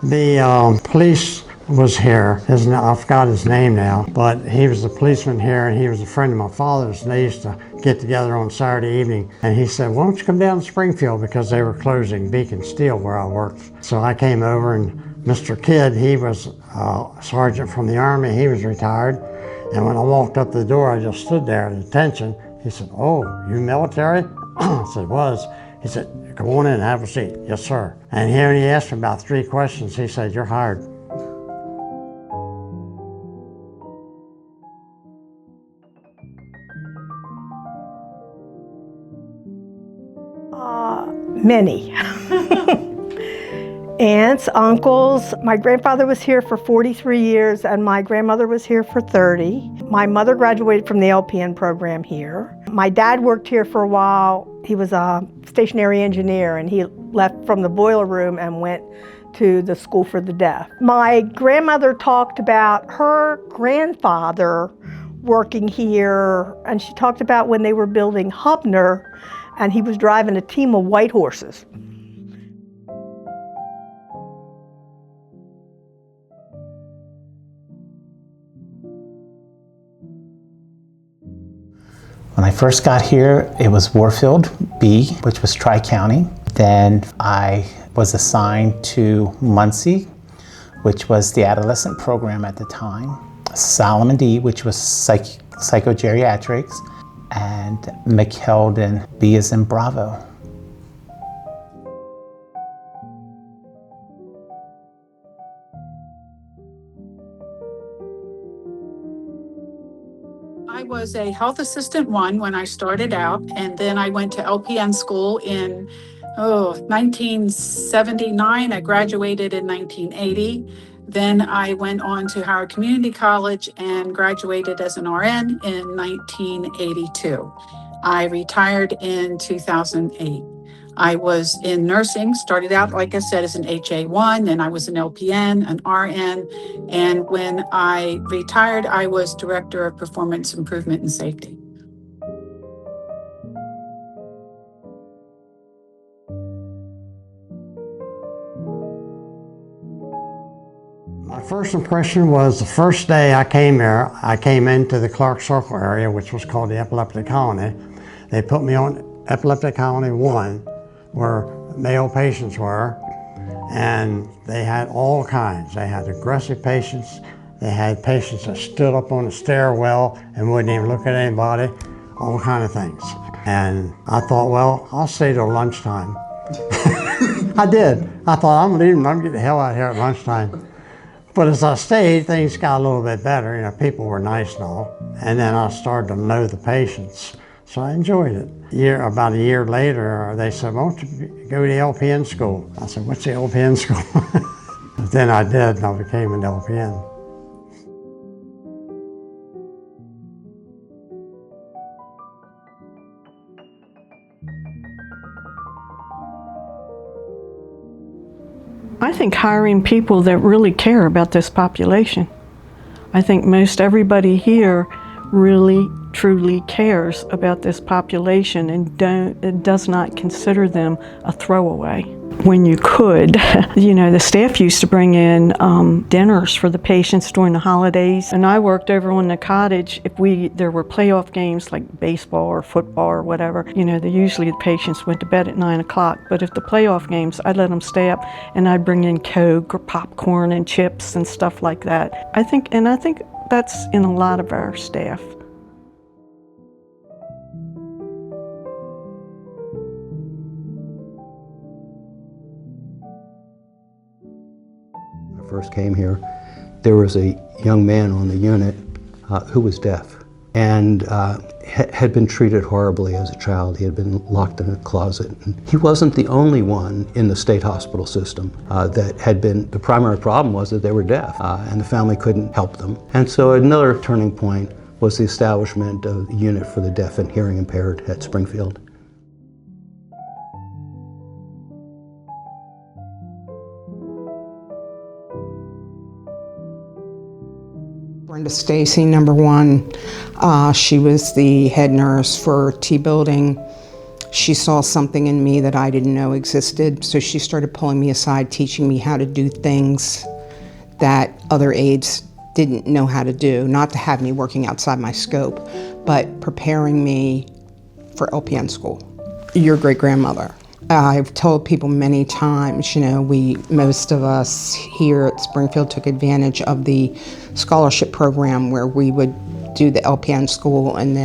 The police was here. I forgot his name now, but he was the policeman here, and he was a friend of my father's, and they used to get together on Saturday evening. And he said, "Why don't you come down to Springfield?" Because they were closing Beacon Steel where I worked. So I came over, and Mr. Kidd, he was a sergeant from the Army. He was retired. And when I walked up the door, I just stood there at attention. He said, "Oh, you military?" I said, "Was." He said, "Come on in and have a seat." "Yes, sir." And he only asked me about 3 questions. He said, "You're hired." Many. Aunts, uncles. My grandfather was here for 43 years and my grandmother was here for 30. My mother graduated from the LPN program here. My dad worked here for a while. He was a stationary engineer and he left from the boiler room and went to the school for the deaf. My grandmother talked about her grandfather working here, and she talked about when they were building Hubner and he was driving a team of white horses. When I first got here, it was Warfield B, which was Tri-County. Then I was assigned to Muncie, which was the adolescent program at the time, Solomon D, which was psychogeriatrics, and McKeldin B as in Bravo. I was a health assistant one when I started out, and then I went to LPN school in 1979. I graduated in 1980. Then I went on to Howard Community College and graduated as an RN in 1982. I retired in 2008. I was in nursing, started out, like I said, as an HA1, then I was an LPN, an RN, and when I retired, I was Director of Performance Improvement and Safety. My first impression was the first day I came here, I came into the Clark Circle area, which was called the Epileptic Colony. They put me on Epileptic Colony 1, where male patients were, and they had all kinds. They had aggressive patients, they had patients that stood up on the stairwell and wouldn't even look at anybody, all kind of things. And I thought, well, I'll stay till lunchtime. I did. I thought, I'm leaving, I'm getting the hell out of here at lunchtime. But as I stayed, things got a little bit better. You know, people were nice and all. And then I started to know the patients. So I enjoyed it. About a year later, they said, "Why don't you go to the LPN school?" I said, "What's the LPN school?" Then I did, and I became an LPN. I think hiring people that really care about this population. I think most everybody here really truly cares about this population and does not consider them a throwaway. When you could, you know, the staff used to bring in dinners for the patients during the holidays. And I worked over on the cottage. If there were playoff games like baseball or football or whatever, you know, usually the patients went to bed at 9 o'clock. But if the playoff games, I'd let them stay up and I'd bring in Coke or popcorn and chips and stuff like that. I think that's in a lot of our staff. When I first came here, there was a young man on the unit who was deaf and had been treated horribly as a child. He had been locked in a closet. And he wasn't the only one in the state hospital system that had been, the primary problem was that they were deaf and the family couldn't help them. And so another turning point was the establishment of the unit for the deaf and hearing impaired at Springfield. Brenda Stacy, number 1. She was the head nurse for T building She saw something in me that I didn't know existed, so she started pulling me aside, teaching me how to do things that other aides didn't know how to do, not to have me working outside my scope, but preparing me for LPN school. Your great-grandmother. I've told people many times, most of us here at Springfield took advantage of the scholarship program where we would do the LPN school and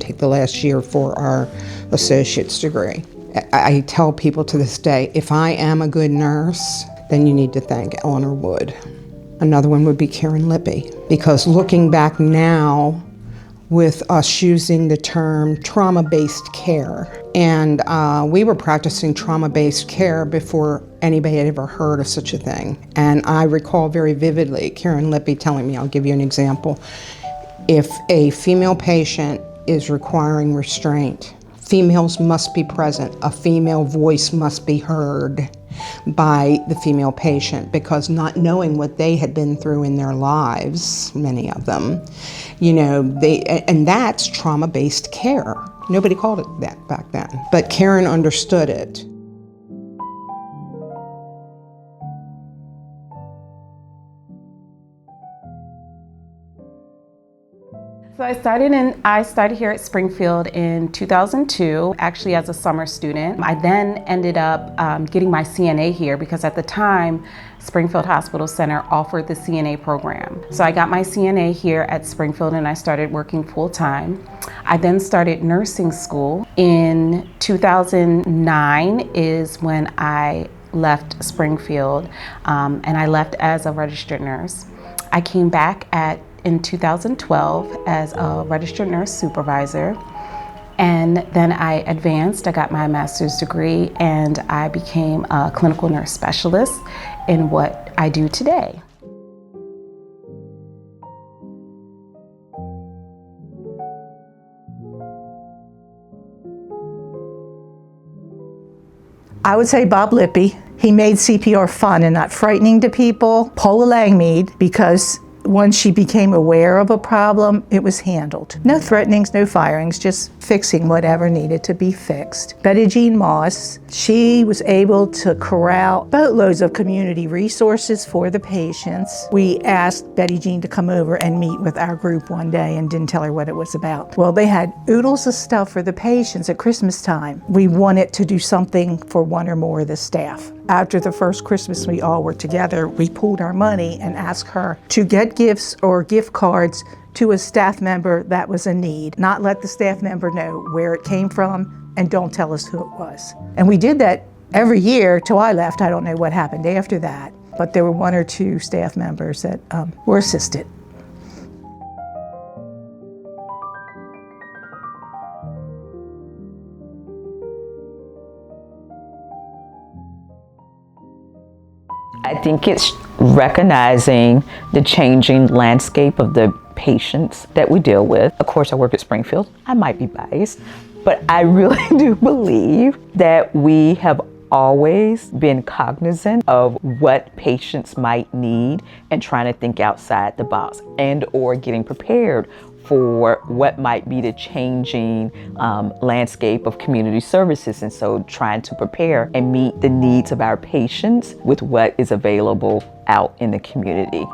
take the last year for our associate's degree. I tell people to this day, if I am a good nurse, then you need to thank Eleanor Wood. Another one would be Karen Lippy, because looking back now, with us using the term trauma-based care. And we were practicing trauma-based care before anybody had ever heard of such a thing. And I recall very vividly Karen Lippy telling me, I'll give you an example, if a female patient is requiring restraint, females must be present. A female voice must be heard by the female patient, because not knowing what they had been through in their lives, many of them, and that's trauma-based care. Nobody called it that back then, but Karen understood it. So I started here at Springfield in 2002, actually as a summer student. I then ended up getting my CNA here because at the time, Springfield Hospital Center offered the CNA program. So I got my CNA here at Springfield and I started working full-time. I then started nursing school. In 2009 is when I left Springfield, and I left as a registered nurse. I came back in 2012 as a registered nurse supervisor, and then I advanced. I got my master's degree and I became a clinical nurse specialist in what I do today. I would say Bob Lippy. He made CPR fun and not frightening to people. Paula Langmead, because once she became aware of a problem, it was handled. No threatenings, no firings, just fixing whatever needed to be fixed. Betty Jean Moss, she was able to corral boatloads of community resources for the patients. We asked Betty Jean to come over and meet with our group one day and didn't tell her what it was about. Well, they had oodles of stuff for the patients at Christmas time. We wanted to do something for one or more of the staff. After the first Christmas we all were together, we pooled our money and asked her to get gifts or gift cards to a staff member that was in need. Not let the staff member know where it came from and don't tell us who it was. And we did that every year till I left. I don't know what happened after that, but there were one or two staff members that were assisted. I think it's recognizing the changing landscape of the patients that we deal with. Of course, I work at Springfield. I might be biased, but I really do believe that we have always been cognizant of what patients might need and trying to think outside the box and or getting prepared for what might be the changing landscape of community services. And so trying to prepare and meet the needs of our patients with what is available out in the community.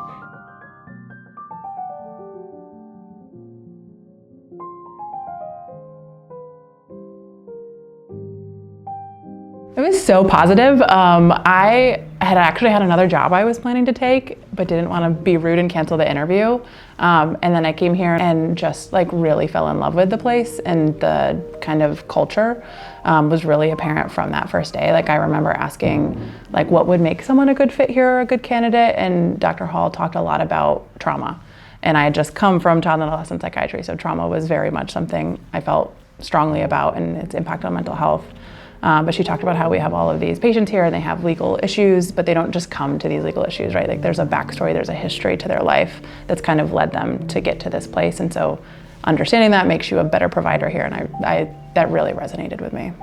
It was so positive. I had actually had another job I was planning to take, but didn't want to be rude and cancel the interview. And then I came here and just really fell in love with the place, and the kind of culture was really apparent from that first day. I remember asking what would make someone a good fit here or a good candidate, and Dr. Hall talked a lot about trauma. And I had just come from child and adolescent psychiatry, so trauma was very much something I felt strongly about and its impact on mental health. But she talked about how we have all of these patients here and they have legal issues, but they don't just come to these legal issues, right? There's a backstory, there's a history to their life that's kind of led them to get to this place. And so understanding that makes you a better provider here, and I that really resonated with me.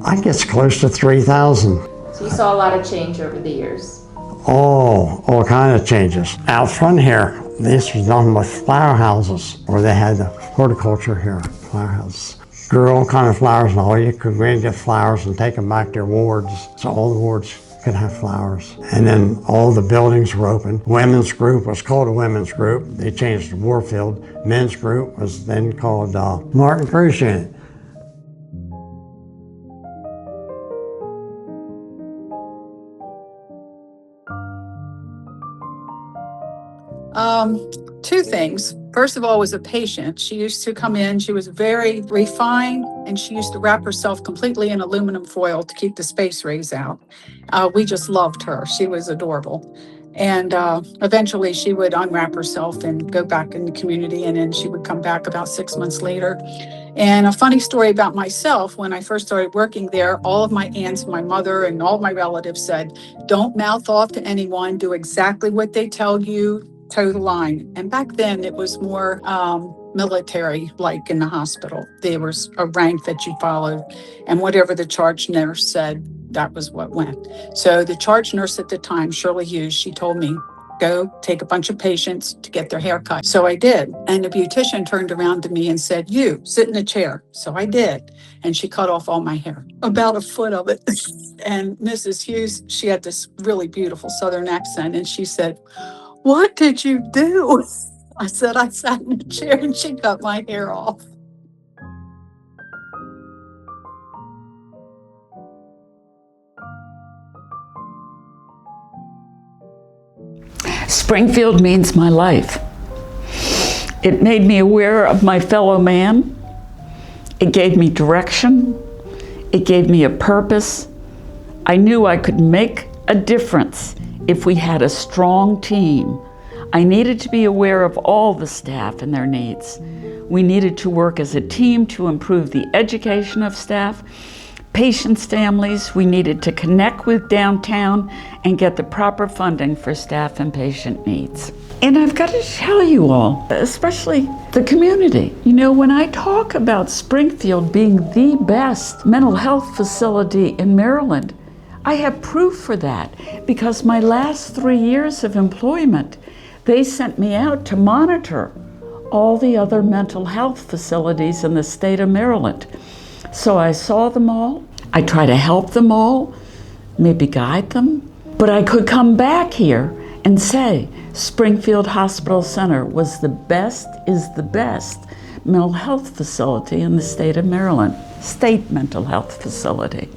I think it's close to 3,000. So you saw a lot of change over the years. All kind of changes. Out front here, this was done with flower houses, where they had the horticulture here, flower houses. Grew all kind of flowers and all. You could go and get flowers and take them back to your wards, so all the wards could have flowers. And then all the buildings were open. Women's group was called a women's group. They changed to Warfield. Men's group was then called Martin Cruise Unit. Two things. First of all, was a patient. She used to come in, she was very refined, and she used to wrap herself completely in aluminum foil to keep the space rays out. We just loved her. She was adorable. And eventually she would unwrap herself and go back in the community, and then she would come back about 6 months later. And a funny story about myself, when I first started working there, all of my aunts, my mother, and all my relatives said, don't mouth off to anyone, do exactly what they tell you, toe the line. And back then it was more military, like in the hospital. There was a rank that you followed, and whatever the charge nurse said, that was what went. So the charge nurse at the time, Shirley Hughes, she told me, go take a bunch of patients to get their hair cut. So I did. And the beautician turned around to me and said, you, sit in a chair. So I did. And she cut off all my hair, about a foot of it. And Mrs. Hughes, she had this really beautiful Southern accent, and she said, what did you do? I said, I sat in a chair and she cut my hair off. Springfield means my life. It made me aware of my fellow man. It gave me direction. It gave me a purpose. I knew I could make a difference if we had a strong team. I needed to be aware of all the staff and their needs. We needed to work as a team to improve the education of staff, patients' families. We needed to connect with downtown and get the proper funding for staff and patient needs. And I've got to tell you all, especially the community, you know, when I talk about Springfield being the best mental health facility in Maryland, I have proof for that, because my last 3 years of employment, they sent me out to monitor all the other mental health facilities in the state of Maryland. So I saw them all. I try to help them all, maybe guide them. But I could come back here and say Springfield Hospital Center was the best, is the best mental health facility in the state of Maryland, state mental health facility.